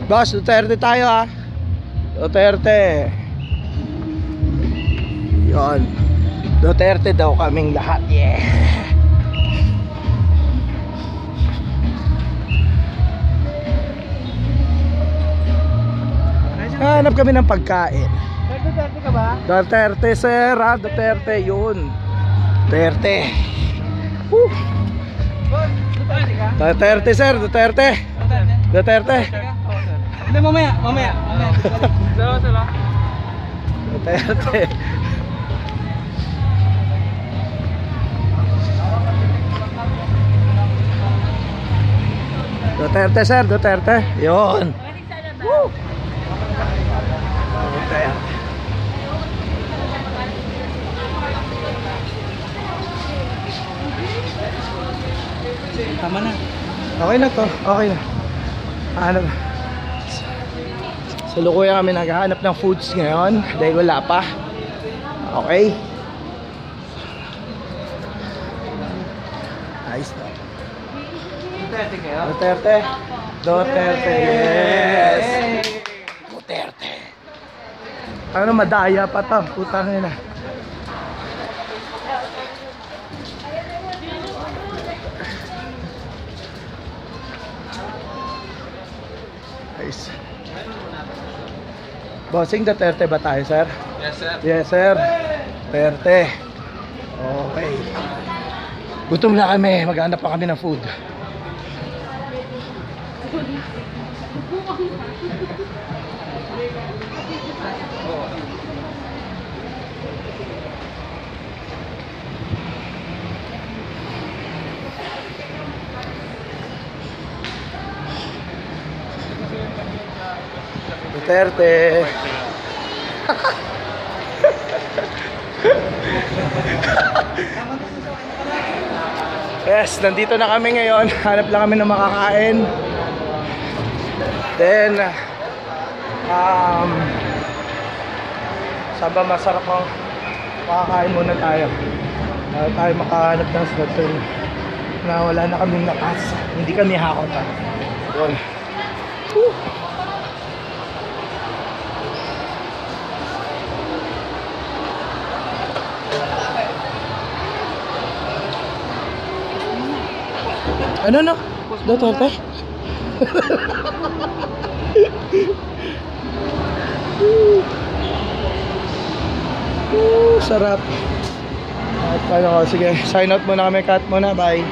Boss, Duterte tayo ha. Duterte. Yon. Duterte daw kaming lahat. Yeah. Hanap kami ng pagkain. Duterte ka ba? Duterte sir ha. Duterte yun. Duterte. Duterte sir. Duterte. Duterte. Hindi, mamaya. Sila. Duterte. Duterte sir. Duterte. Yun. Woo. Duterte. Tama na. Okay na to. Okay na. Ano ba? Salukuyan kami naghahanap ng foods ngayon dahil wala pa. Okay. Nice to. Duterte kayo? Duterte. Duterte. Yes. Duterte. Ano madaya pa to. Putang ina. Nice. Bossing, Duterte ba tayo, sir? Yes, sir. Yes, sir. Duterte. Okay. Gutom na kami. Maghanap pa kami ng food. Duterte. Yes, nandito na kami ngayon. Hanap lang kami ng makakain. Then saan ba masarap ang makakain muna tayo? Tayo makahanap ng slot na wala na kaming lakas. Hindi kami hakot ha. Yun. Woo! Ano no? Duterte? Sarap. At paano ko? Sige, sign out muna kami. Cut muna. Bye.